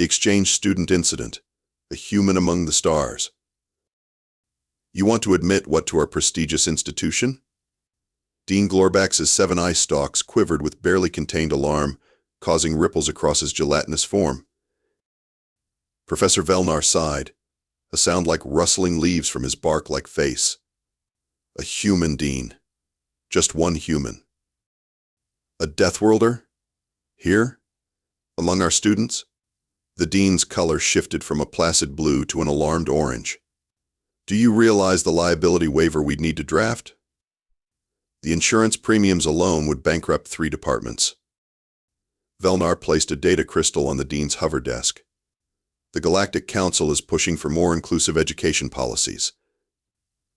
The exchange student incident. A human among the stars. You want to admit what to our prestigious institution? Dean Glorbax's 7 eye stalks quivered with barely contained alarm, causing ripples across his gelatinous form. Professor Velnar sighed, a sound like rustling leaves from his bark-like face. A human, Dean. Just one human. A Deathworlder? Here? Among our students? The Dean's color shifted from a placid blue to an alarmed orange. Do you realize the liability waiver we'd need to draft? The insurance premiums alone would bankrupt 3 departments. Velnar placed a data crystal on the Dean's hover desk. The Galactic Council is pushing for more inclusive education policies.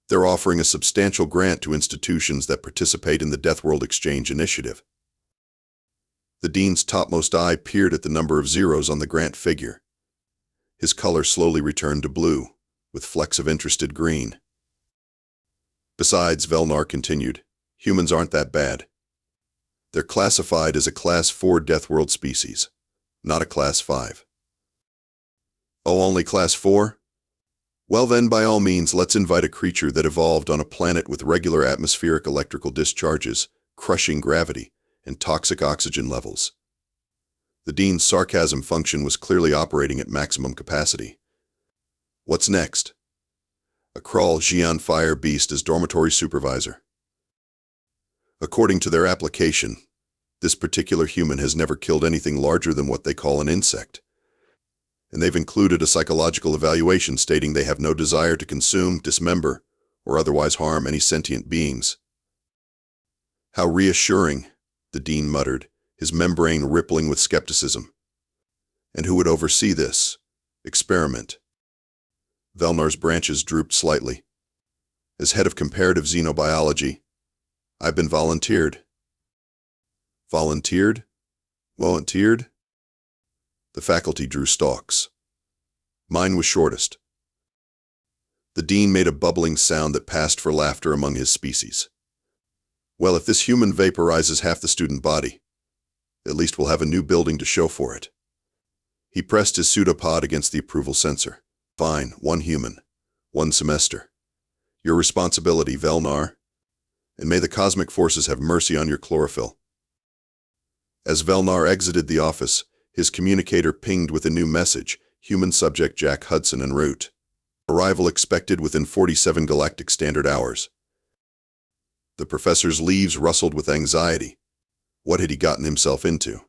They're offering a substantial grant to institutions that participate in the Deathworld Exchange Initiative. The Dean's topmost eye peered at the number of zeros on the grant figure. His color slowly returned to blue, with flecks of interested green. Besides, Velnar continued, humans aren't that bad. They're classified as a Class 4 Deathworld species, not a Class 5. Oh, only Class 4? Well then, by all means, let's invite a creature that evolved on a planet with regular atmospheric electrical discharges, crushing gravity, and toxic oxygen levels. The Dean's sarcasm function was clearly operating at maximum capacity. What's next? A Krull Xi'an fire beast as dormitory supervisor. According to their application, this particular human has never killed anything larger than what they call an insect. And they've included a psychological evaluation stating they have no desire to consume, dismember, or otherwise harm any sentient beings. How reassuring, the Dean muttered, his membrane rippling with skepticism. And who would oversee this experiment? Velnar's branches drooped slightly. As head of comparative xenobiology, I've been volunteered. Volunteered? Volunteered? The faculty drew stalks. Mine was shortest. The Dean made a bubbling sound that passed for laughter among his species. Well, if this human vaporizes half the student body, at least we'll have a new building to show for it. He pressed his pseudopod against the approval sensor. Fine, 1 human, 1 semester. Your responsibility, Velnar. And may the cosmic forces have mercy on your chlorophyll. As Velnar exited the office, his communicator pinged with a new message, human subject Jack Hudson en route. Arrival expected within 47 galactic standard hours. The professor's leaves rustled with anxiety. What had he gotten himself into?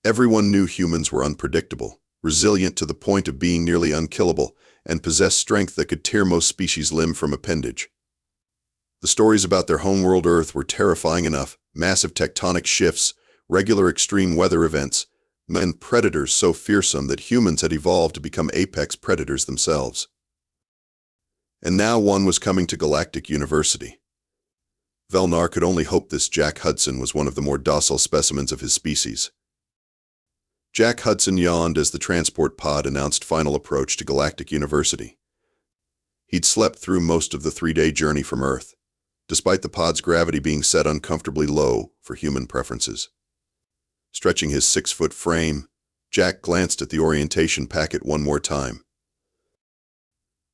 Everyone knew humans were unpredictable, resilient to the point of being nearly unkillable, and possessed strength that could tear most species limb from appendage. The stories about their homeworld Earth were terrifying enough: massive tectonic shifts, regular extreme weather events, and predators so fearsome that humans had evolved to become apex predators themselves. And now one was coming to Galactic University. Velnar could only hope this Jack Hudson was one of the more docile specimens of his species. Jack Hudson yawned as the transport pod announced final approach to Galactic University. He'd slept through most of the 3-day journey from Earth, despite the pod's gravity being set uncomfortably low for human preferences. Stretching his 6-foot frame, Jack glanced at the orientation packet one more time.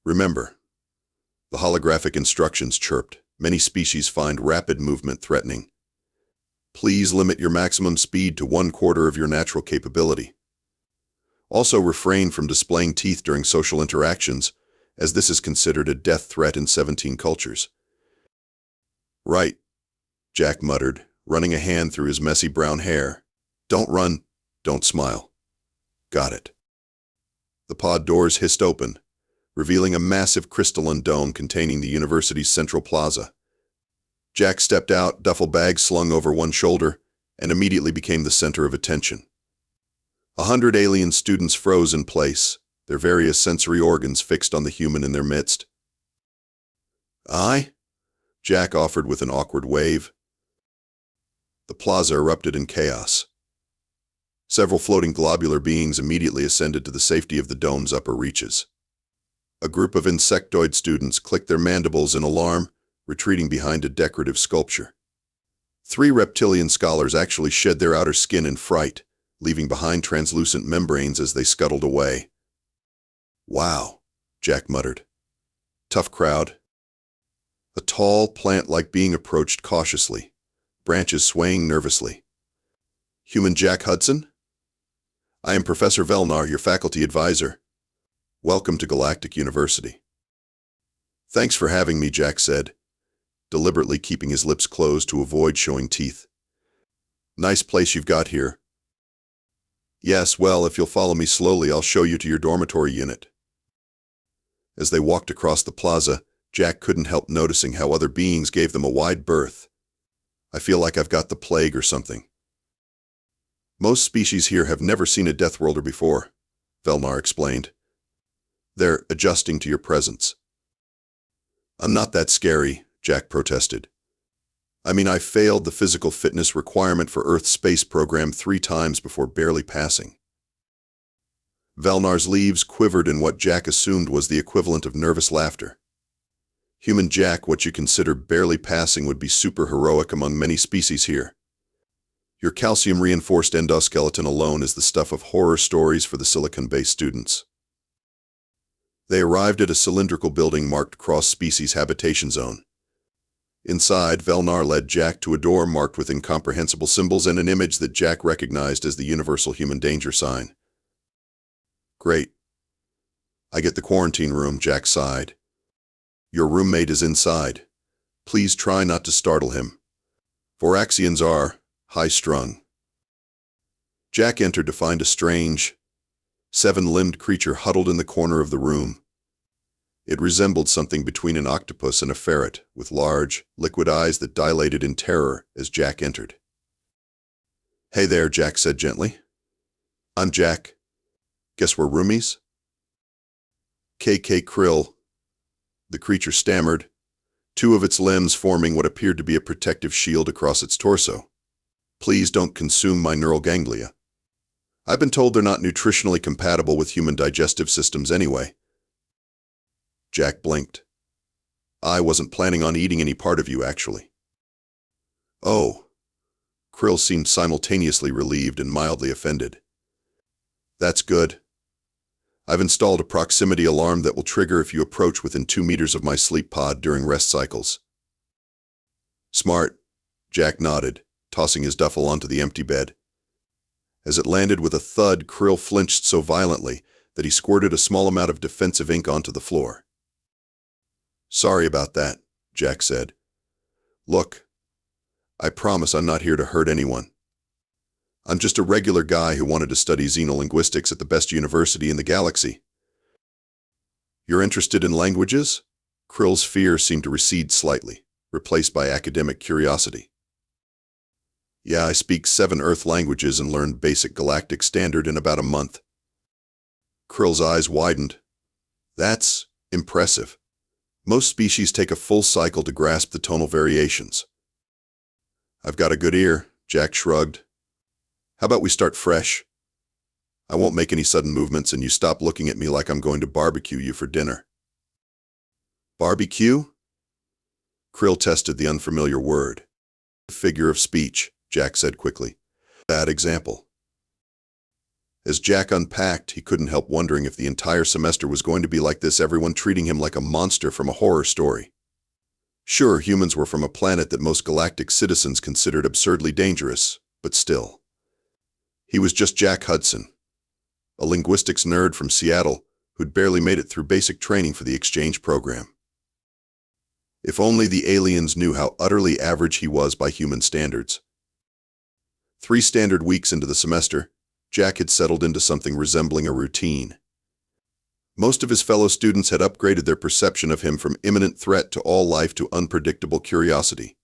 Remember, the holographic instructions chirped. Many species find rapid movement threatening. Please limit your maximum speed to 1/4 of your natural capability. Also refrain from displaying teeth during social interactions, as this is considered a death threat in 17 cultures. Right, Jack muttered, running a hand through his messy brown hair. Don't run, don't smile. Got it. The pod doors hissed open, revealing a massive crystalline dome containing the university's central plaza. Jack stepped out, duffel bag slung over one shoulder, and immediately became the center of attention. 100 alien students froze in place, their various sensory organs fixed on the human in their midst. "Aye?" Jack offered with an awkward wave. The plaza erupted in chaos. Several floating globular beings immediately ascended to the safety of the dome's upper reaches. A group of insectoid students clicked their mandibles in alarm, retreating behind a decorative sculpture. 3 reptilian scholars actually shed their outer skin in fright, leaving behind translucent membranes as they scuttled away. "Wow," Jack muttered. "Tough crowd." A tall plant-like being approached cautiously, branches swaying nervously. "Human Jack Hudson? I am Professor Velnar, your faculty advisor. Welcome to Galactic University." "Thanks for having me," Jack said, deliberately keeping his lips closed to avoid showing teeth. "Nice place you've got here." "Yes, well, if you'll follow me slowly, I'll show you to your dormitory unit." As they walked across the plaza, Jack couldn't help noticing how other beings gave them a wide berth. "I feel like I've got the plague or something." "Most species here have never seen a Death Worlder before," Velnar explained. "They're adjusting to your presence." "I'm not that scary," Jack protested. "I mean, I failed the physical fitness requirement for Earth's space program 3 times before barely passing." Velnar's leaves quivered in what Jack assumed was the equivalent of nervous laughter. "Human Jack, what you consider barely passing would be superheroic among many species here. Your calcium-reinforced endoskeleton alone is the stuff of horror stories for the silicon-based students." They arrived at a cylindrical building marked Cross-Species Habitation Zone. Inside, Velnar led Jack to a door marked with incomprehensible symbols and an image that Jack recognized as the Universal Human Danger Sign. "Great. I get the quarantine room," Jack sighed. "Your roommate is inside. Please try not to startle him. Voraxians are high-strung." Jack entered to find a strange, 7-limbed creature huddled in the corner of the room. It resembled something between an octopus and a ferret, with large, liquid eyes that dilated in terror as Jack entered. "Hey there," Jack said gently. "I'm Jack. Guess we're roomies?" "KK Krill," the creature stammered, 2 of its limbs forming what appeared to be a protective shield across its torso. "Please don't consume my neural ganglia. I've been told they're not nutritionally compatible with human digestive systems anyway." Jack blinked. "I wasn't planning on eating any part of you, actually." "Oh." Krill seemed simultaneously relieved and mildly offended. "That's good. I've installed a proximity alarm that will trigger if you approach within 2 meters of my sleep pod during rest cycles." "Smart," Jack nodded, tossing his duffel onto the empty bed. As it landed with a thud, Krill flinched so violently that he squirted a small amount of defensive ink onto the floor. "Sorry about that," Jack said. "Look, I promise I'm not here to hurt anyone. I'm just a regular guy who wanted to study xenolinguistics at the best university in the galaxy." "You're interested in languages?" Krill's fear seemed to recede slightly, replaced by academic curiosity. "Yeah, I speak 7 Earth languages and learned basic galactic standard in about a month." Krill's eyes widened. "That's impressive. Most species take a full cycle to grasp the tonal variations." "I've got a good ear," Jack shrugged. "How about we start fresh? I won't make any sudden movements and you stop looking at me like I'm going to barbecue you for dinner." "Barbecue?" Krill tested the unfamiliar word. "Figure of speech," Jack said quickly. "Bad example." As Jack unpacked, he couldn't help wondering if the entire semester was going to be like this, everyone treating him like a monster from a horror story. Sure, humans were from a planet that most galactic citizens considered absurdly dangerous, but still. He was just Jack Hudson, a linguistics nerd from Seattle who'd barely made it through basic training for the exchange program. If only the aliens knew how utterly average he was by human standards. 3 standard weeks into the semester, Jack had settled into something resembling a routine. Most of his fellow students had upgraded their perception of him from imminent threat to all life to unpredictable curiosity.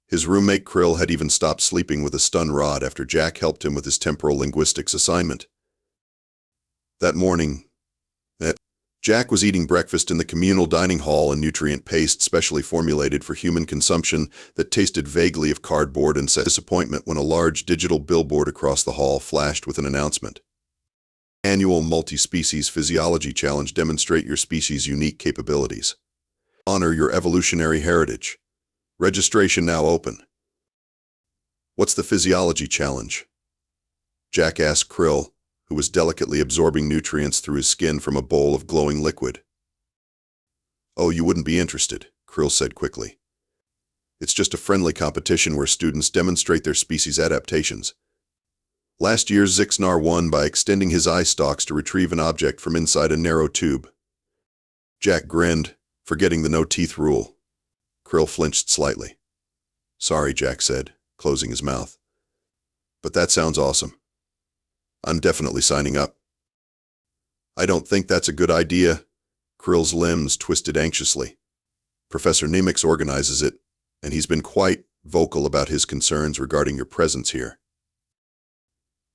His roommate Krill had even stopped sleeping with a stun rod after Jack helped him with his temporal linguistics assignment. That morning, Jack was eating breakfast in the communal dining hall, a nutrient paste specially formulated for human consumption that tasted vaguely of cardboard, and set disappointment when a large digital billboard across the hall flashed with an announcement. "Annual Multi-Species Physiology Challenge. Demonstrate your species' unique capabilities. Honor your evolutionary heritage. Registration now open." "What's the Physiology Challenge?" Jack asked Krill, who was delicately absorbing nutrients through his skin from a bowl of glowing liquid. "Oh, you wouldn't be interested," Krill said quickly. "It's just a friendly competition where students demonstrate their species' adaptations. Last year, Zixnar won by extending his eye stalks to retrieve an object from inside a narrow tube." Jack grinned, forgetting the no-teeth rule. Krill flinched slightly. "Sorry," Jack said, closing his mouth. "But that sounds awesome. I'm definitely signing up." "I don't think that's a good idea." Krill's limbs twisted anxiously. "Professor Nemix organizes it, and he's been quite vocal about his concerns regarding your presence here."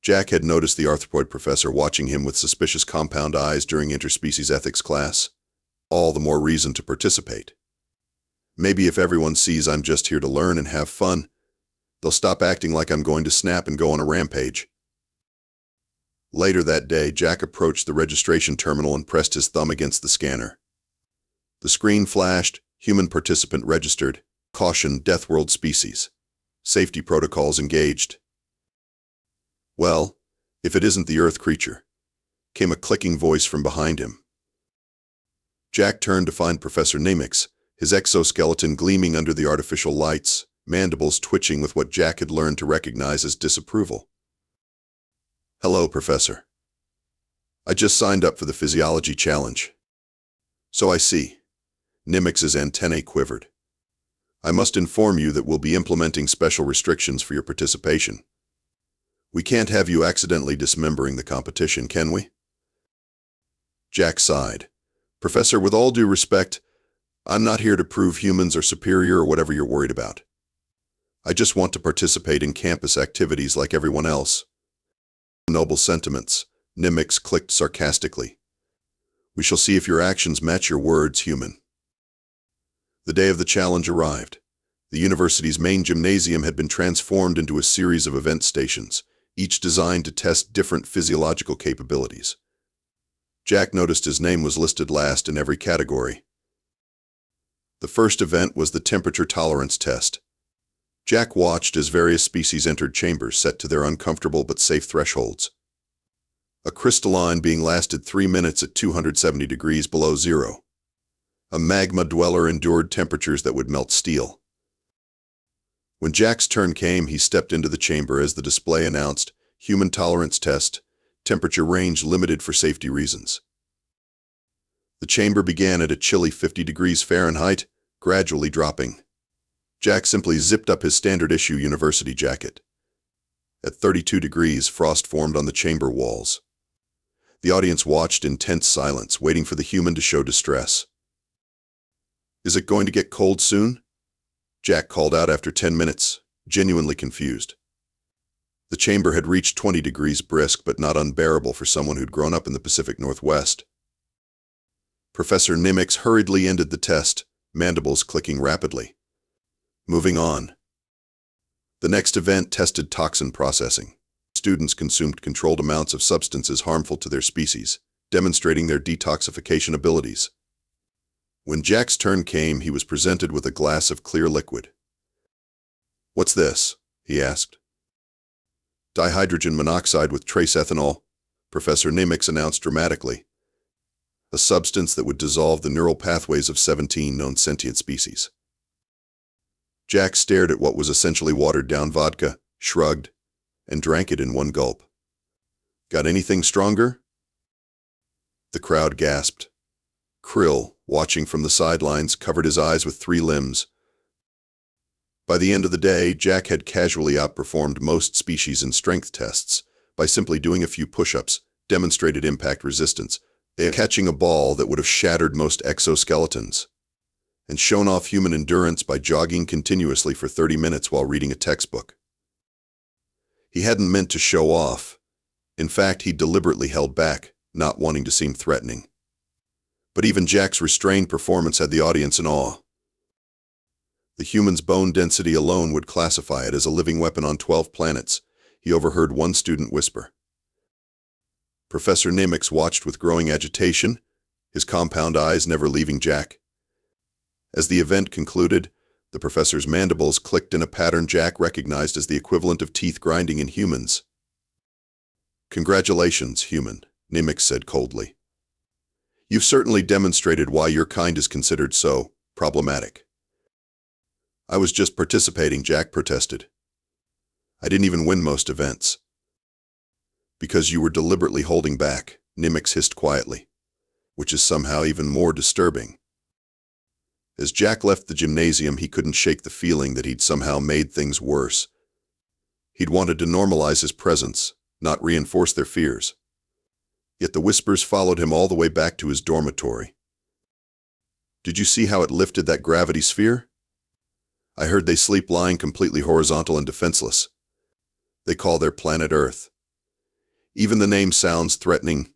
Jack had noticed the arthropoid professor watching him with suspicious compound eyes during interspecies ethics class. All the more reason to participate. Maybe if everyone sees I'm just here to learn and have fun, they'll stop acting like I'm going to snap and go on a rampage. Later that day, Jack approached the registration terminal and pressed his thumb against the scanner. The screen flashed, "Human participant registered. Caution, Death World species. Safety protocols engaged." "Well, if it isn't the Earth creature," came a clicking voice from behind him. Jack turned to find Professor Nemix, his exoskeleton gleaming under the artificial lights, mandibles twitching with what Jack had learned to recognize as disapproval. "Hello, Professor. I just signed up for the physiology challenge." "So I see." Nemix's antennae quivered. "I must inform you that we'll be implementing special restrictions for your participation. We can't have you accidentally dismembering the competition, can we?" Jack sighed. "Professor, with all due respect, I'm not here to prove humans are superior or whatever you're worried about. I just want to participate in campus activities like everyone else." "Noble sentiments," Nemix clicked sarcastically. "We shall see if your actions match your words, human." The day of the challenge arrived. The university's main gymnasium had been transformed into a series of event stations, each designed to test different physiological capabilities. Jack noticed his name was listed last in every category. The first event was the temperature tolerance test. Jack watched as various species entered chambers set to their uncomfortable but safe thresholds. A crystalline being lasted 3 minutes at 270 degrees below zero. A magma dweller endured temperatures that would melt steel. When Jack's turn came, he stepped into the chamber as the display announced, "Human tolerance test, temperature range limited for safety reasons." The chamber began at a chilly 50 degrees Fahrenheit, gradually dropping. Jack simply zipped up his standard-issue university jacket. At 32 degrees, frost formed on the chamber walls. The audience watched in tense silence, waiting for the human to show distress. "Is it going to get cold soon?" Jack called out after 10 minutes, genuinely confused. The chamber had reached 20 degrees brisk, but not unbearable for someone who'd grown up in the Pacific Northwest. Professor Nemix hurriedly ended the test, mandibles clicking rapidly. Moving on. The next event tested toxin processing. Students consumed controlled amounts of substances harmful to their species, demonstrating their detoxification abilities. When Jack's turn came, he was presented with a glass of clear liquid. "What's this?" he asked. "Dihydrogen monoxide with trace ethanol," Professor Nemix announced dramatically. "A substance that would dissolve the neural pathways of 17 known sentient species." Jack stared at what was essentially watered-down vodka, shrugged, and drank it in one gulp. "Got anything stronger?" The crowd gasped. Krill, watching from the sidelines, covered his eyes with 3 limbs. By the end of the day, Jack had casually outperformed most species in strength tests by simply doing a few push-ups, demonstrated impact resistance, catching a ball that would have shattered most exoskeletons, and shown off human endurance by jogging continuously for 30 minutes while reading a textbook. He hadn't meant to show off. In fact, he deliberately held back, not wanting to seem threatening. But even Jack's restrained performance had the audience in awe. The human's bone density alone would classify it as a living weapon on 12 planets, he overheard one student whisper. Professor Nemix watched with growing agitation, his compound eyes never leaving Jack. As the event concluded, the professor's mandibles clicked in a pattern Jack recognized as the equivalent of teeth grinding in humans. Congratulations, human, Nimix said coldly. You've certainly demonstrated why your kind is considered so problematic. I was just participating, Jack protested. I didn't even win most events. Because you were deliberately holding back, Nimix hissed quietly, which is somehow even more disturbing. As Jack left the gymnasium, he couldn't shake the feeling that he'd somehow made things worse. He'd wanted to normalize his presence, not reinforce their fears. Yet the whispers followed him all the way back to his dormitory. Did you see how it lifted that gravity sphere? I heard they sleep lying completely horizontal and defenseless. They call their planet Earth. Even the name sounds threatening.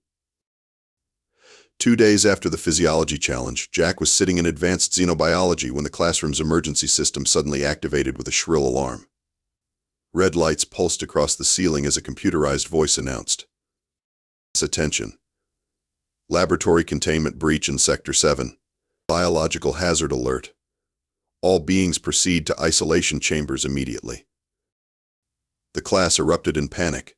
2 days after the physiology challenge, Jack was sitting in advanced xenobiology when the classroom's emergency system suddenly activated with a shrill alarm. Red lights pulsed across the ceiling as a computerized voice announced. Attention. Laboratory containment breach in Sector 7. Biological hazard alert. All beings proceed to isolation chambers immediately. The class erupted in panic.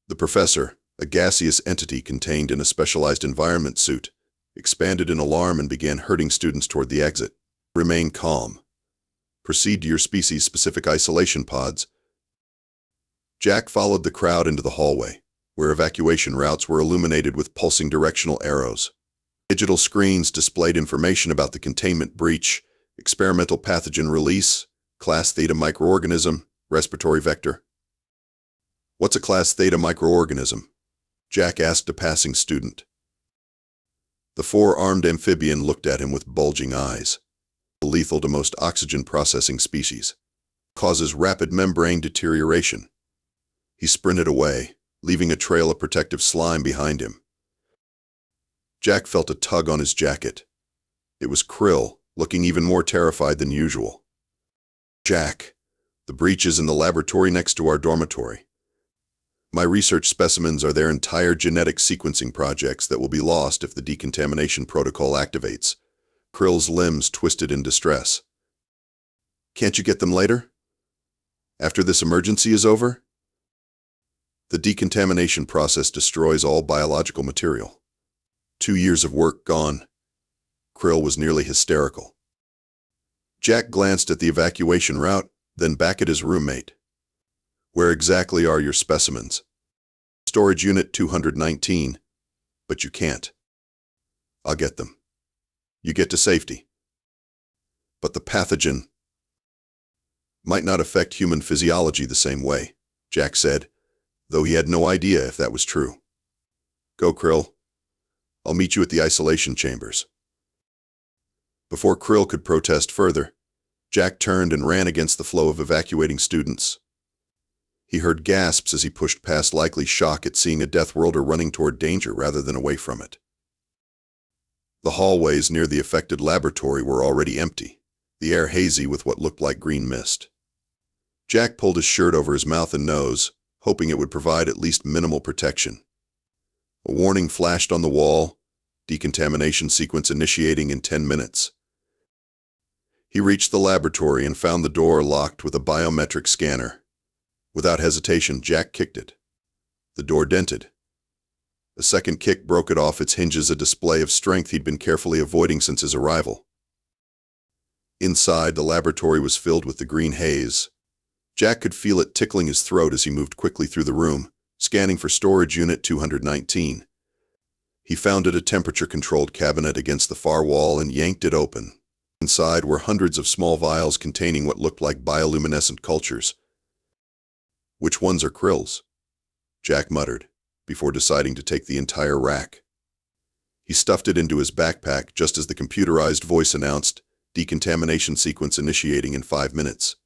The professor, a gaseous entity contained in a specialized environment suit, expanded in alarm and began herding students toward the exit. Remain calm. Proceed to your species-specific isolation pods. Jack followed the crowd into the hallway, where evacuation routes were illuminated with pulsing directional arrows. Digital screens displayed information about the containment breach, experimental pathogen release, class theta microorganism, respiratory vector. What's a class theta microorganism? Jack asked a passing student. The four-armed amphibian looked at him with bulging eyes. Lethal to most oxygen-processing species. Causes rapid membrane deterioration. He sprinted away, leaving a trail of protective slime behind him. Jack felt a tug on his jacket. It was Krill, looking even more terrified than usual. Jack, the breach is in the laboratory next to our dormitory. My research specimens are their entire genetic sequencing projects that will be lost if the decontamination protocol activates. Krill's limbs twisted in distress. Can't you get them later? After this emergency is over? The decontamination process destroys all biological material. 2 years of work gone. Krill was nearly hysterical. Jack glanced at the evacuation route, then back at his roommate. Where exactly are your specimens? Storage Unit 219. But you can't. I'll get them. You get to safety. But the pathogen might not affect human physiology the same way, Jack said, though he had no idea if that was true. Go, Krill. I'll meet you at the isolation chambers. Before Krill could protest further, Jack turned and ran against the flow of evacuating students. He heard gasps as he pushed past likely shock at seeing a Death Worlder running toward danger rather than away from it. The hallways near the affected laboratory were already empty, the air hazy with what looked like green mist. Jack pulled his shirt over his mouth and nose, hoping it would provide at least minimal protection. A warning flashed on the wall, decontamination sequence initiating in 10 minutes. He reached the laboratory and found the door locked with a biometric scanner. Without hesitation, Jack kicked it. The door dented. A second kick broke it off its hinges, a display of strength he'd been carefully avoiding since his arrival. Inside, the laboratory was filled with the green haze. Jack could feel it tickling his throat as he moved quickly through the room, scanning for Storage Unit 219. He found it a temperature-controlled cabinet against the far wall and yanked it open. Inside were hundreds of small vials containing what looked like bioluminescent cultures. Which ones are Krill's? Jack muttered, before deciding to take the entire rack. He stuffed it into his backpack just as the computerized voice announced, decontamination sequence initiating in 5 minutes.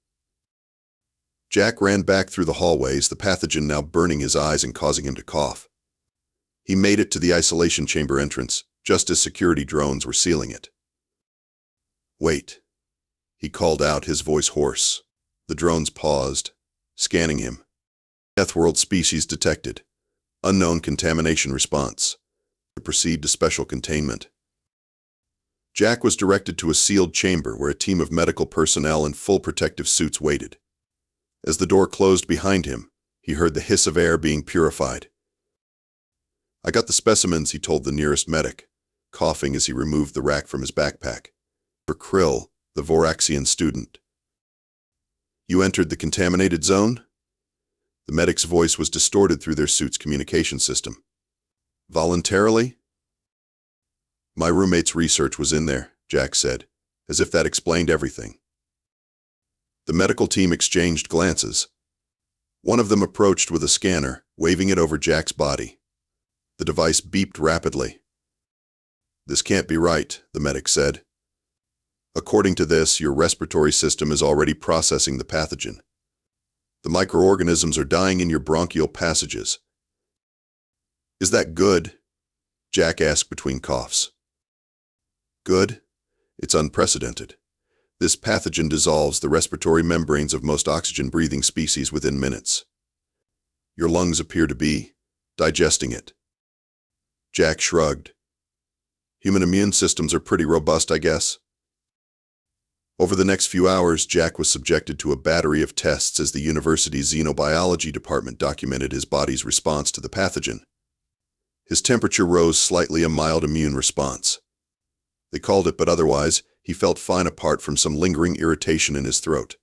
Jack ran back through the hallways, the pathogen now burning his eyes and causing him to cough. He made it to the isolation chamber entrance, just as security drones were sealing it. Wait, he called out, his voice hoarse. The drones paused, scanning him. Death World species detected. Unknown contamination response. Proceed to special containment. Jack was directed to a sealed chamber where a team of medical personnel in full protective suits waited. As the door closed behind him, He heard the hiss of air being purified. "I got the specimens," he told the nearest medic, coughing as he removed the rack from his backpack. "For Krill, the Voraxian student." "You entered the contaminated zone?" The medic's voice was distorted through their suit's communication system. "Voluntarily?" "My roommate's research was in there," Jack said, as if that explained everything. The medical team exchanged glances. One of them approached with a scanner, waving it over Jack's body. The device beeped rapidly. "This can't be right," the medic said. "According to this, your respiratory system is already processing the pathogen. The microorganisms are dying in your bronchial passages." "Is that good?" Jack asked between coughs. "Good? It's unprecedented. This pathogen dissolves the respiratory membranes of most oxygen-breathing species within minutes. Your lungs appear to be digesting it." Jack shrugged. "Human immune systems are pretty robust, I guess." Over the next few hours, Jack was subjected to a battery of tests as the university's xenobiology department documented his body's response to the pathogen. His temperature rose slightly, a mild immune response. They called it, but otherwise, he felt fine apart from some lingering irritation in his throat.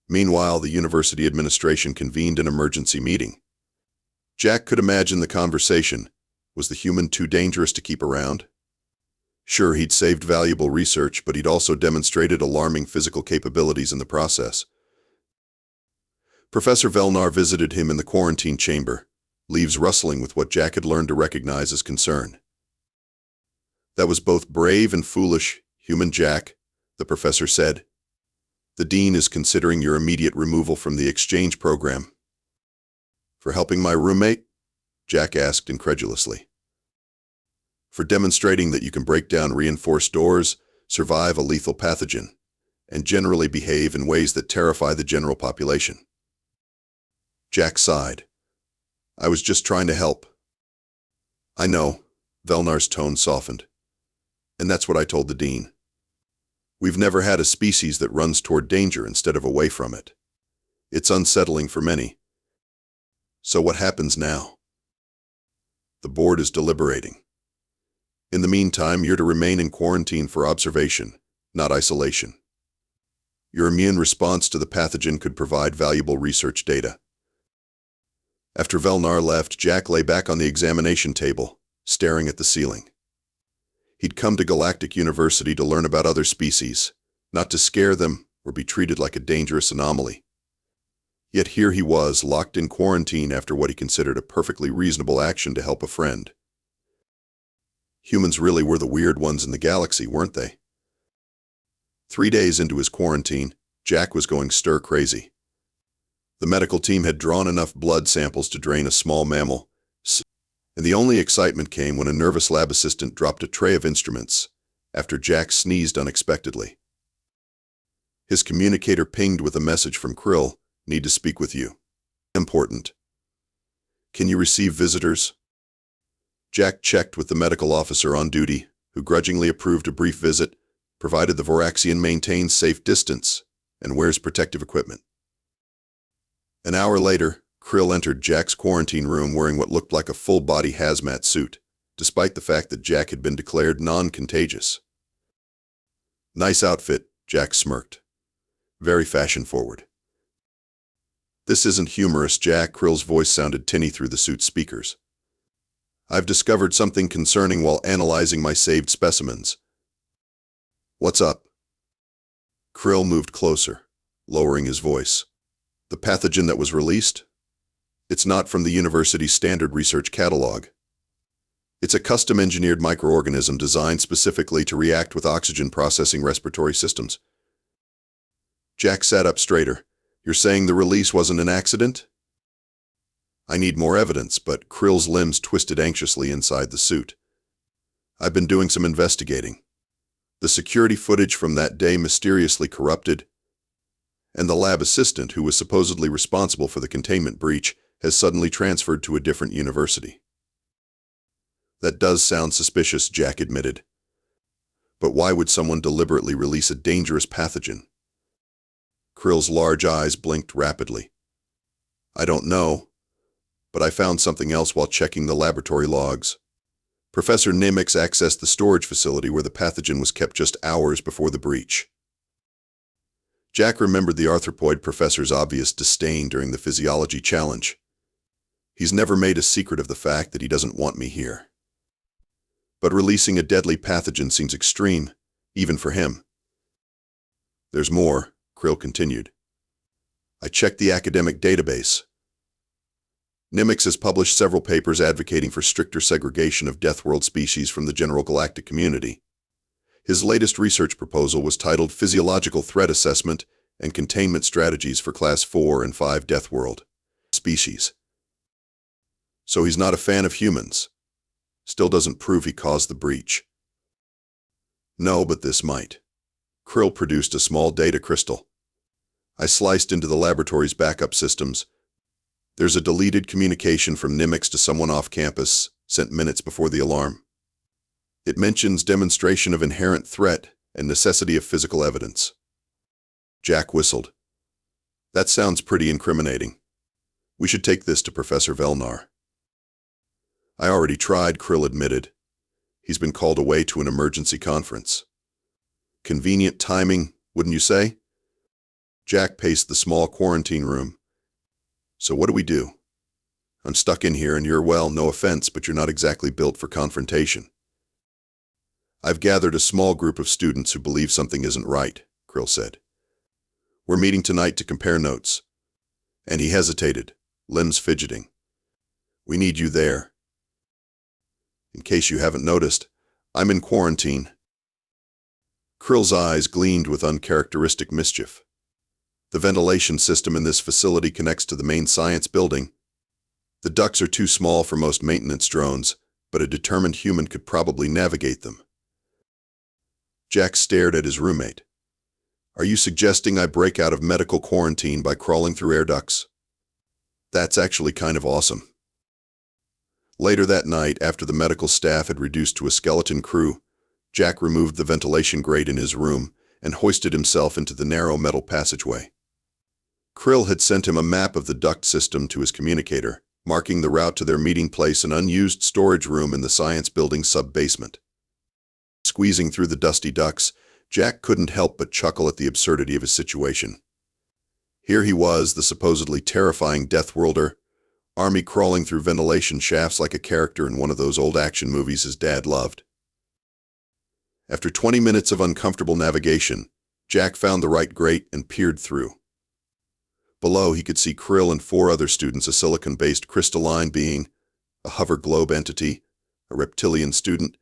Meanwhile, the university administration convened an emergency meeting. Jack could imagine the conversation. Was the human too dangerous to keep around? Sure, he'd saved valuable research, but he'd also demonstrated alarming physical capabilities in the process. Professor Velnar visited him in the quarantine chamber, leaves rustling with what Jack had learned to recognize as concern. "That was both brave and foolish, human Jack," the professor said. "The dean is considering your immediate removal from the exchange program." "For helping my roommate?" Jack asked incredulously. "For demonstrating that you can break down reinforced doors, survive a lethal pathogen, and generally behave in ways that terrify the general population." Jack sighed. "I was just trying to help." "I know," Velnar's tone softened. "And that's what I told the dean. We've never had a species that runs toward danger instead of away from it. It's unsettling for many. So what happens now?" "The board is deliberating. In the meantime, you're to remain in quarantine for observation, not isolation. Your immune response to the pathogen could provide valuable research data." After Velnar left, Jack lay back on the examination table, staring at the ceiling. He'd come to Galactic University to learn about other species, not to scare them or be treated like a dangerous anomaly. Yet here he was, locked in quarantine after what he considered a perfectly reasonable action to help a friend. Humans really were the weird ones in the galaxy, weren't they? 3 days into his quarantine, Jack was going stir-crazy. The medical team had drawn enough blood samples to drain a small mammal, and the only excitement came when a nervous lab assistant dropped a tray of instruments after Jack sneezed unexpectedly. His communicator pinged with a message from Krill, "Need to speak with you. Important." "Can you receive visitors?" Jack checked with the medical officer on duty, who grudgingly approved a brief visit, provided the Voraxian maintains safe distance and wears protective equipment. An hour later, Krill entered Jack's quarantine room wearing what looked like a full-body hazmat suit, despite the fact that Jack had been declared non-contagious. "Nice outfit," Jack smirked. "Very fashion-forward." "This isn't humorous, Jack," Krill's voice sounded tinny through the suit's speakers. "I've discovered something concerning while analyzing my saved specimens." "What's up?" Krill moved closer, lowering his voice. "The pathogen that was released? It's not from the university's standard research catalog. It's a custom-engineered microorganism designed specifically to react with oxygen-processing respiratory systems." Jack sat up straighter. "You're saying the release wasn't an accident?" "I need more evidence," but Krill's limbs twisted anxiously inside the suit. "I've been doing some investigating. The security footage from that day mysteriously corrupted, and the lab assistant who was supposedly responsible for the containment breach has suddenly transferred to a different university." "That does sound suspicious," Jack admitted. "But why would someone deliberately release a dangerous pathogen?" Krill's large eyes blinked rapidly. I don't know, but I found something else while checking the laboratory logs. Professor Nimitz accessed the storage facility where the pathogen was kept just hours before the breach. Jack remembered the arthropoid professor's obvious disdain during the physiology challenge. He's never made a secret of the fact that he doesn't want me here. But releasing a deadly pathogen seems extreme, even for him. There's more, Krill continued. I checked the academic database. Nimitz has published several papers advocating for stricter segregation of Death World species from the general galactic community. His latest research proposal was titled Physiological Threat Assessment and Containment Strategies for Class 4 and 5 Death World species. So he's not a fan of humans. Still doesn't prove he caused the breach. No, but this might. Krill produced a small data crystal. I sliced into the laboratory's backup systems. There's a deleted communication from Nimitz to someone off campus, sent minutes before the alarm. It mentions demonstration of inherent threat and necessity of physical evidence. Jack whistled. That sounds pretty incriminating. We should take this to Professor Velnar. I already tried, Krill admitted. He's been called away to an emergency conference. Convenient timing, wouldn't you say? Jack paced the small quarantine room. So what do we do? I'm stuck in here and you're, well, no offense, but you're not exactly built for confrontation. I've gathered a small group of students who believe something isn't right, Krill said. We're meeting tonight to compare notes. And he hesitated, limbs fidgeting. We need you there. In case you haven't noticed, I'm in quarantine. Krill's eyes gleamed with uncharacteristic mischief. The ventilation system in this facility connects to the main science building. The ducts are too small for most maintenance drones, but a determined human could probably navigate them. Jack stared at his roommate. Are you suggesting I break out of medical quarantine by crawling through air ducts? That's actually kind of awesome. Later that night, after the medical staff had reduced to a skeleton crew, Jack removed the ventilation grate in his room and hoisted himself into the narrow metal passageway. Krill had sent him a map of the duct system to his communicator, marking the route to their meeting place, an unused storage room in the science building's sub-basement. Squeezing through the dusty ducts, Jack couldn't help but chuckle at the absurdity of his situation. Here he was, the supposedly terrifying Death Worlder, army crawling through ventilation shafts like a character in one of those old action movies his dad loved. After 20 minutes of uncomfortable navigation, Jack found the right grate and peered through. Below, he could see Krill and 4 other students, a silicon-based crystalline being, a hover globe entity, a reptilian student,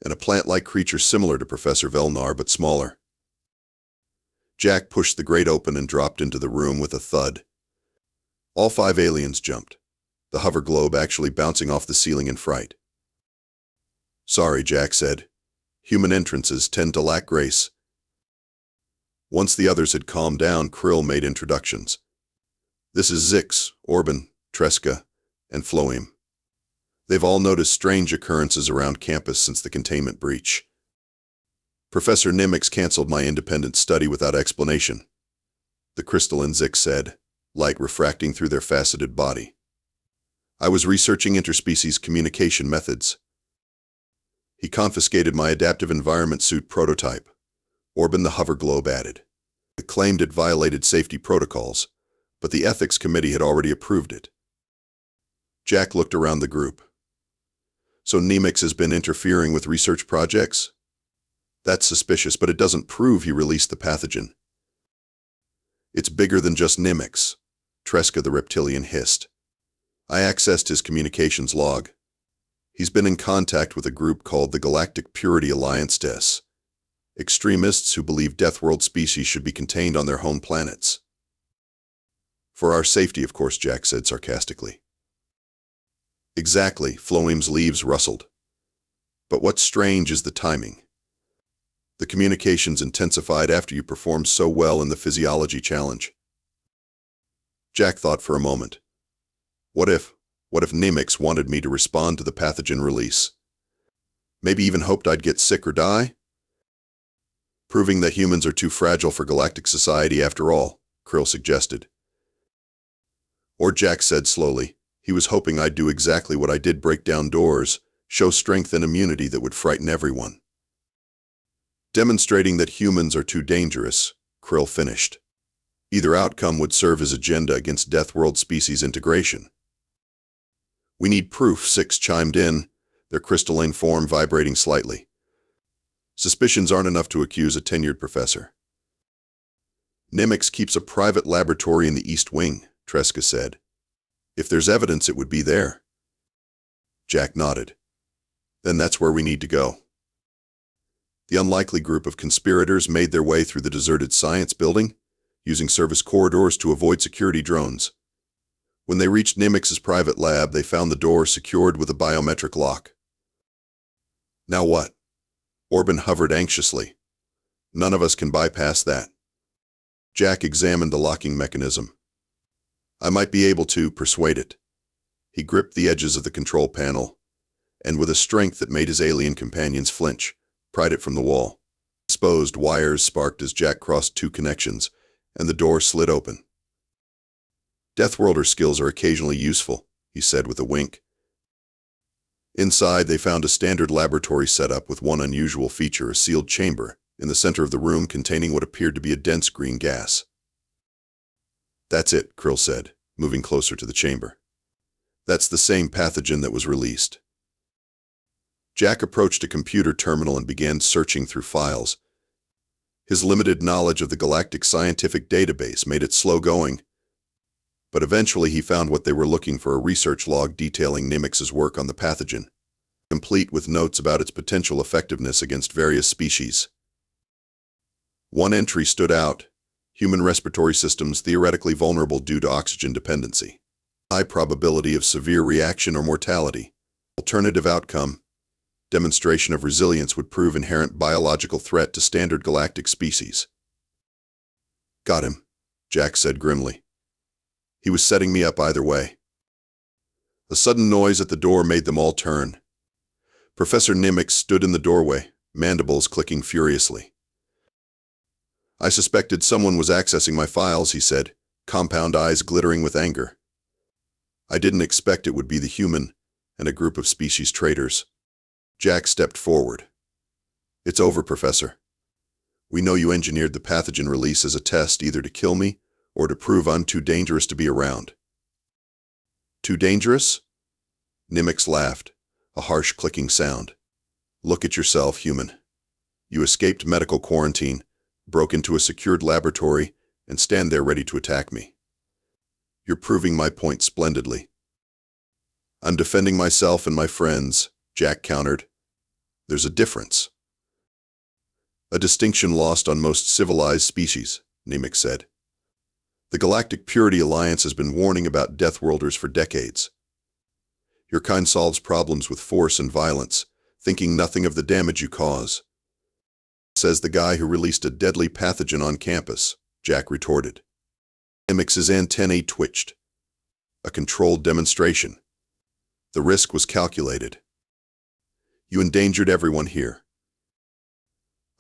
and a plant-like creature similar to Professor Velnar but smaller. Jack pushed the grate open and dropped into the room with a thud. All 5 aliens jumped, the hover globe actually bouncing off the ceiling in fright. Sorry, Jack said. Human entrances tend to lack grace. Once the others had calmed down, Krill made introductions. This is Zix, Orban, Tresca, and Floim. They've all noticed strange occurrences around campus since the containment breach. Professor Nimitz canceled my independent study without explanation, the crystalline Zix said, light refracting through their faceted body. I was researching interspecies communication methods. He confiscated my adaptive environment suit prototype, Orban the hover globe added. It claimed it violated safety protocols, but the ethics committee had already approved it. Jack looked around the group. So Nimitz has been interfering with research projects? That's suspicious, but it doesn't prove he released the pathogen. It's bigger than just Nimitz, Tresca the reptilian hissed. I accessed his communications log. He's been in contact with a group called the Galactic Purity Alliance DES, extremists who believe Death World species should be contained on their home planets. For our safety, of course, Jack said sarcastically. Exactly, Floim's leaves rustled. But what's strange is the timing. The communications intensified after you performed so well in the physiology challenge. Jack thought for a moment. What if Nimitz wanted me to respond to the pathogen release? Maybe even hoped I'd get sick or die? Proving that humans are too fragile for galactic society after all, Krill suggested. Or Jack said slowly, he was hoping I'd do exactly what I did, break down doors, show strength and immunity that would frighten everyone. Demonstrating that humans are too dangerous, Krill finished. Either outcome would serve his agenda against Death World species integration. We need proof, Six chimed in, their crystalline form vibrating slightly. Suspicions aren't enough to accuse a tenured professor. Nimitz keeps a private laboratory in the East Wing, Tresca said. If there's evidence, it would be there. Jack nodded. Then that's where we need to go. The unlikely group of conspirators made their way through the deserted science building, using service corridors to avoid security drones. When they reached Nimitz's private lab, they found the door secured with a biometric lock. Now what? Orban hovered anxiously. None of us can bypass that. Jack examined the locking mechanism. I might be able to persuade it. He gripped the edges of the control panel, and with a strength that made his alien companions flinch, pried it from the wall. Exposed wires sparked as Jack crossed two connections, and the door slid open. Deathworlder skills are occasionally useful, he said with a wink. Inside, they found a standard laboratory setup with one unusual feature, a sealed chamber in the center of the room containing what appeared to be a dense green gas. That's it, Krill said, moving closer to the chamber. That's the same pathogen that was released. Jack approached a computer terminal and began searching through files. His limited knowledge of the Galactic Scientific Database made it slow going, but eventually he found what they were looking for, a research log detailing Nimitz's work on the pathogen, complete with notes about its potential effectiveness against various species. One entry stood out: human respiratory systems theoretically vulnerable due to oxygen dependency. High probability of severe reaction or mortality. Alternative outcome: demonstration of resilience would prove inherent biological threat to standard galactic species. Got him, Jack said grimly. He was setting me up either way. A sudden noise at the door made them all turn. Professor Nimitz stood in the doorway, mandibles clicking furiously. I suspected someone was accessing my files, he said, compound eyes glittering with anger. I didn't expect it would be the human and a group of species traitors. Jack stepped forward. It's over, Professor. We know you engineered the pathogen release as a test, either to kill me or to prove I'm too dangerous to be around. Too dangerous? Nimitz laughed, a harsh clicking sound. Look at yourself, human. You escaped medical quarantine, broke into a secured laboratory, and stand there ready to attack me. You're proving my point splendidly. I'm defending myself and my friends, Jack countered. There's a difference. A distinction lost on most civilized species, Nimitz said. The Galactic Purity Alliance has been warning about Deathworlders for decades. Your kind solves problems with force and violence, thinking nothing of the damage you cause. Says the guy who released a deadly pathogen on campus, Jack retorted. Nimitz's antennae twitched. A controlled demonstration. The risk was calculated. You endangered everyone here.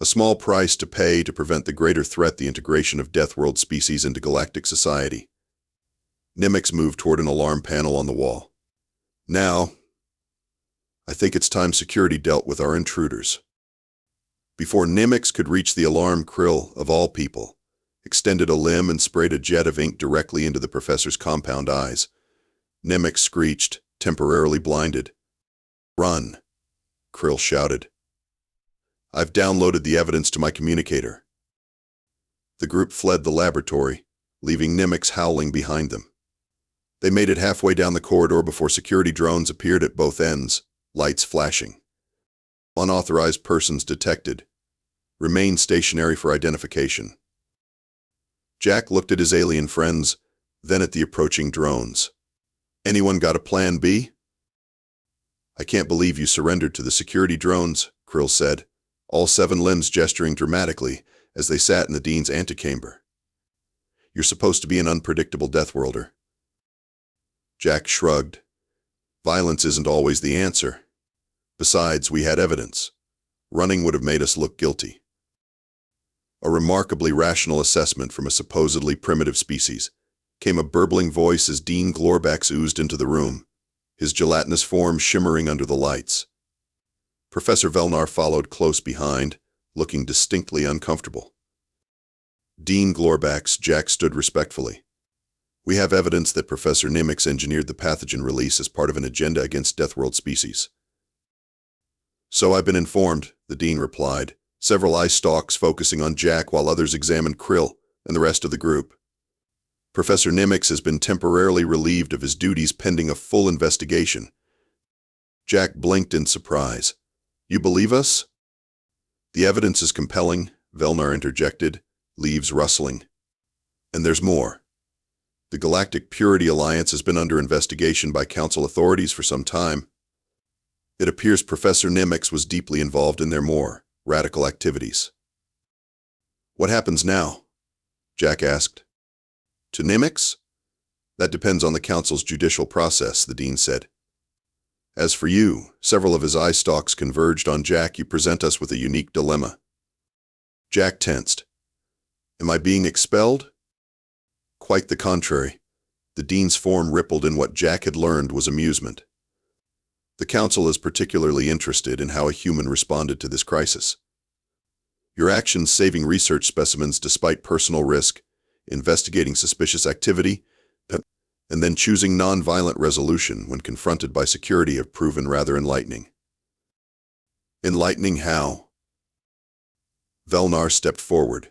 A small price to pay to prevent the greater threat, the integration of Deathworld species into galactic society. Nimitz moved toward an alarm panel on the wall. Now, I think it's time security dealt with our intruders. Before Nimitz could reach the alarm, Krill, of all people, extended a limb and sprayed a jet of ink directly into the professor's compound eyes. Nimitz screeched, temporarily blinded. Run, Krill shouted. I've downloaded the evidence to my communicator. The group fled the laboratory, leaving Nimitz howling behind them. They made it halfway down the corridor before security drones appeared at both ends, lights flashing. Unauthorized persons detected. Remain stationary for identification. Jack looked at his alien friends, then at the approaching drones. Anyone got a plan B? I can't believe you surrendered to the security drones, Krill said, all 7 limbs gesturing dramatically as they sat in the dean's antechamber. You're supposed to be an unpredictable Deathworlder. Jack shrugged. Violence isn't always the answer. Besides, we had evidence. Running would have made us look guilty. A remarkably rational assessment from a supposedly primitive species, came a burbling voice as Dean Glorbax oozed into the room, his gelatinous form shimmering under the lights. Professor Velnar followed close behind, looking distinctly uncomfortable. Dean Glorbax, Jack stood respectfully. We have evidence that Professor Nimix engineered the pathogen release as part of an agenda against Deathworld species. So I've been informed, the Dean replied, several eye stalks focusing on Jack while others examined Krill and the rest of the group. Professor Nimix has been temporarily relieved of his duties pending a full investigation. Jack blinked in surprise. You believe us? The evidence is compelling, Velnar interjected, leaves rustling. And there's more. The Galactic Purity Alliance has been under investigation by Council authorities for some time. It appears Professor Nimix was deeply involved in their more radical activities. What happens now? Jack asked. To Nimix? That depends on the Council's judicial process, the Dean said. As for you, several of his eye stalks converged on Jack. You present us with a unique dilemma. Jack tensed. Am I being expelled? Quite the contrary. The Dean's form rippled in what Jack had learned was amusement. The Council is particularly interested in how a human responded to this crisis. Your actions saving research specimens despite personal risk, investigating suspicious activity, and then choosing non-violent resolution when confronted by security have proven rather enlightening. Enlightening how? Velnar stepped forward.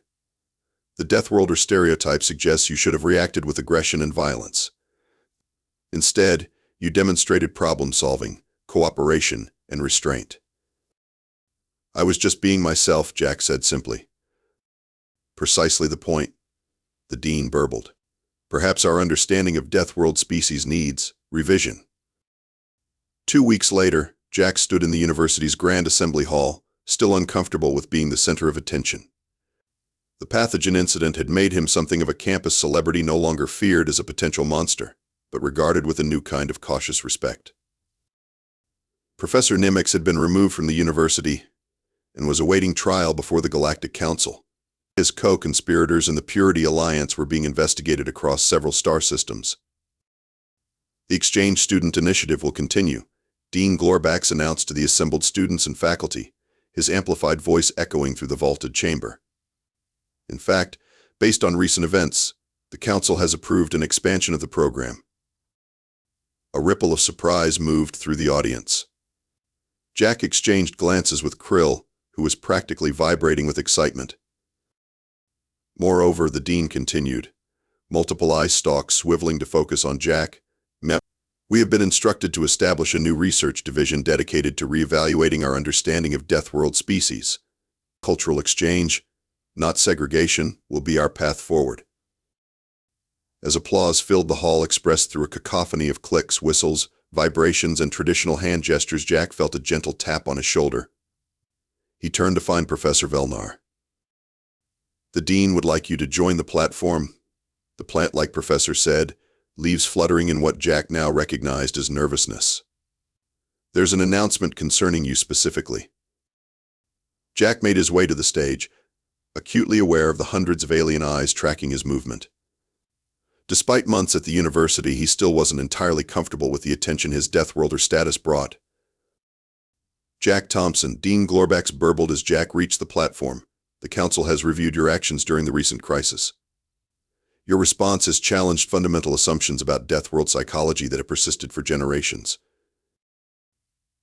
The Deathworlder stereotype suggests you should have reacted with aggression and violence. Instead, you demonstrated problem-solving, cooperation, and restraint. I was just being myself, Jack said simply. Precisely the point, the Dean burbled. Perhaps our understanding of Deathworld species needs revision. 2 weeks later, Jack stood in the university's Grand Assembly Hall, still uncomfortable with being the center of attention. The pathogen incident had made him something of a campus celebrity, no longer feared as a potential monster, but regarded with a new kind of cautious respect. Professor Nimix had been removed from the university and was awaiting trial before the Galactic Council. His co-conspirators in the Purity Alliance were being investigated across several star systems. The Exchange Student Initiative will continue, Dean Glorbax announced to the assembled students and faculty, his amplified voice echoing through the vaulted chamber. In fact, based on recent events, the Council has approved an expansion of the program. A ripple of surprise moved through the audience. Jack exchanged glances with Krill, who was practically vibrating with excitement. Moreover, the Dean continued, multiple eye stalks swiveling to focus on Jack. We have been instructed to establish a new research division dedicated to reevaluating our understanding of Deathworld species. Cultural exchange, not segregation, will be our path forward. As applause filled the hall expressed through a cacophony of clicks, whistles, vibrations, and traditional hand gestures, Jack felt a gentle tap on his shoulder. He turned to find Professor Velnar. The Dean would like you to join the platform, the plant-like professor said, leaves fluttering in what Jack now recognized as nervousness. There's an announcement concerning you specifically. Jack made his way to the stage, acutely aware of the hundreds of alien eyes tracking his movement. Despite months at the university, he still wasn't entirely comfortable with the attention his Deathworlder status brought. Jack Thompson, Dean Glorbax burbled as Jack reached the platform. The Council has reviewed your actions during the recent crisis. Your response has challenged fundamental assumptions about Deathworld psychology that have persisted for generations.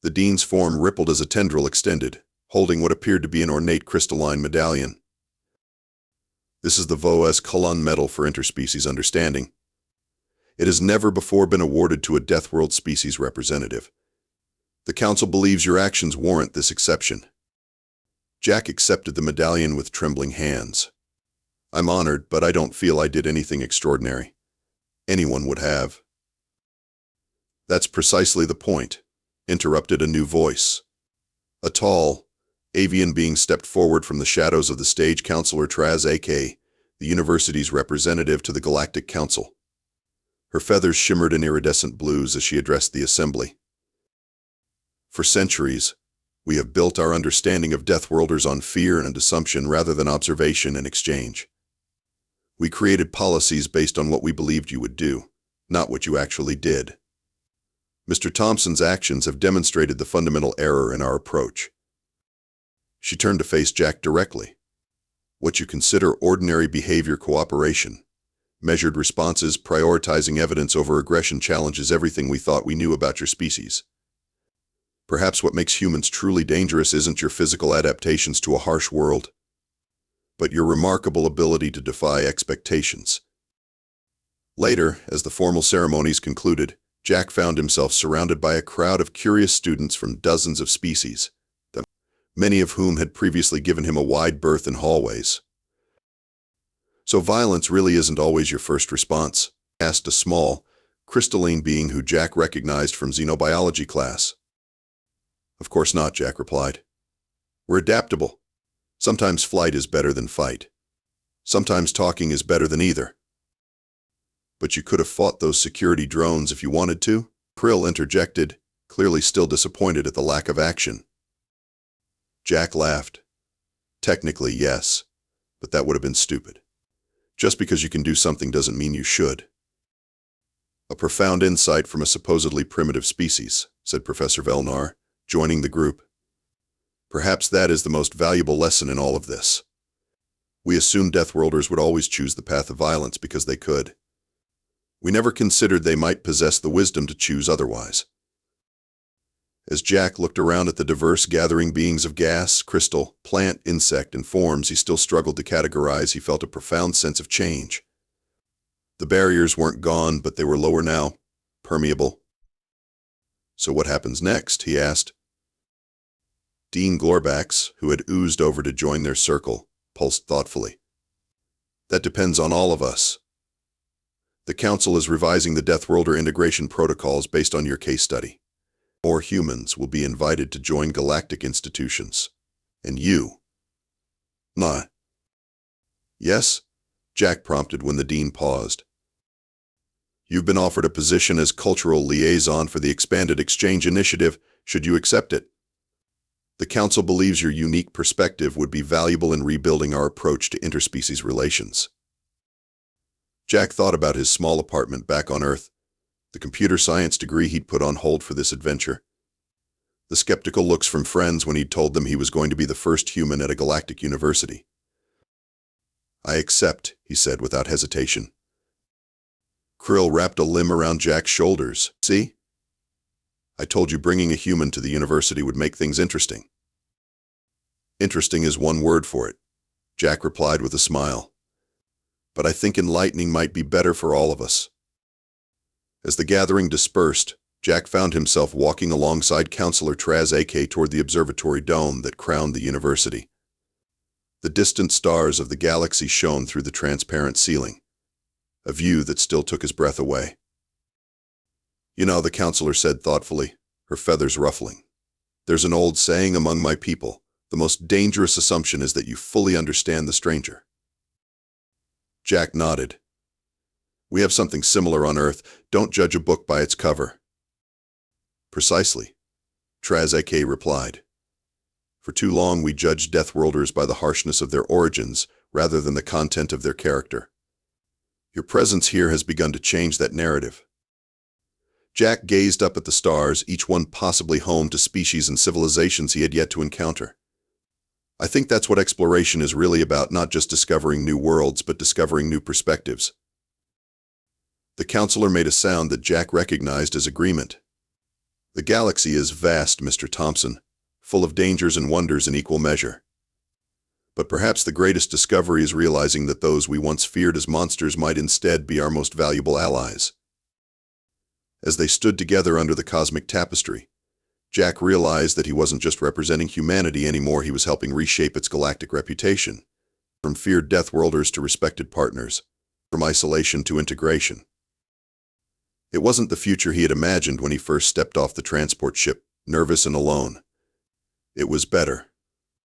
The Dean's form rippled as a tendril extended, holding what appeared to be an ornate crystalline medallion. This is the Voas Culon Medal for Interspecies Understanding. It has never before been awarded to a Deathworld species representative. The Council believes your actions warrant this exception. Jack accepted the medallion with trembling hands. I'm honored, but I don't feel I did anything extraordinary. Anyone would have. That's precisely the point, interrupted a new voice. A tall, avian being stepped forward from the shadows of the stage. Counselor Traz, a.k.a. the university's representative to the Galactic Council. Her feathers shimmered in iridescent blues as she addressed the assembly. For centuries, we have built our understanding of Deathworlders on fear and assumption rather than observation and exchange. We created policies based on what we believed you would do, not what you actually did. Mr. Thompson's actions have demonstrated the fundamental error in our approach. She turned to face Jack directly. What you consider ordinary behavior cooperation, measured responses, prioritizing evidence over aggression challenges everything we thought we knew about your species. Perhaps what makes humans truly dangerous isn't your physical adaptations to a harsh world, but your remarkable ability to defy expectations. Later, as the formal ceremonies concluded, Jack found himself surrounded by a crowd of curious students from dozens of species, many of whom had previously given him a wide berth in hallways. "So violence really isn't always your first response?" asked a small, crystalline being who Jack recognized from xenobiology class. "Of course not," Jack replied. "We're adaptable. Sometimes flight is better than fight. Sometimes talking is better than either." "But you could have fought those security drones if you wanted to?" Krill interjected, clearly still disappointed at the lack of action. Jack laughed. "Technically, yes, but that would have been stupid. Just because you can do something doesn't mean you should." "A profound insight from a supposedly primitive species," said Professor Velnar, joining the group. "Perhaps that is the most valuable lesson in all of this. We assumed Deathworlders would always choose the path of violence because they could. We never considered they might possess the wisdom to choose otherwise." As Jack looked around at the diverse gathering beings of gas, crystal, plant, insect, and forms he still struggled to categorize, he felt a profound sense of change. The barriers weren't gone, but they were lower now, permeable. "So what happens next?" he asked. Dean Glorbax, who had oozed over to join their circle, pulsed thoughtfully. "That depends on all of us. The Council is revising the Deathworlder integration protocols based on your case study. More humans will be invited to join galactic institutions. And you." "Nah." "Yes?" Jack prompted when the Dean paused. "You've been offered a position as cultural liaison for the Expanded Exchange Initiative. Should you accept it? The Council believes your unique perspective would be valuable in rebuilding our approach to interspecies relations." Jack thought about his small apartment back on Earth, the computer science degree he'd put on hold for this adventure, the skeptical looks from friends when he'd told them he was going to be the first human at a galactic university. "I accept," he said without hesitation. Krill wrapped a limb around Jack's shoulders. "See? I told you bringing a human to the university would make things interesting." "Interesting is one word for it," Jack replied with a smile. "But I think enlightening might be better for all of us." As the gathering dispersed, Jack found himself walking alongside Counselor Traz AK toward the observatory dome that crowned the university. The distant stars of the galaxy shone through the transparent ceiling, a view that still took his breath away. "You know," the counselor said thoughtfully, her feathers ruffling, "there's an old saying among my people, the most dangerous assumption is that you fully understand the stranger." Jack nodded. "We have something similar on Earth. Don't judge a book by its cover." "Precisely," Traz AK replied. "For too long we judged Deathworlders by the harshness of their origins rather than the content of their character. Your presence here has begun to change that narrative." Jack gazed up at the stars, each one possibly home to species and civilizations he had yet to encounter. "I think that's what exploration is really about, not just discovering new worlds, but discovering new perspectives." The counselor made a sound that Jack recognized as agreement. "The galaxy is vast, Mr. Thompson, full of dangers and wonders in equal measure. But perhaps the greatest discovery is realizing that those we once feared as monsters might instead be our most valuable allies." As they stood together under the cosmic tapestry, Jack realized that he wasn't just representing humanity anymore, he was helping reshape its galactic reputation. From feared Deathworlders to respected partners, from isolation to integration. It wasn't the future he had imagined when he first stepped off the transport ship, nervous and alone. It was better.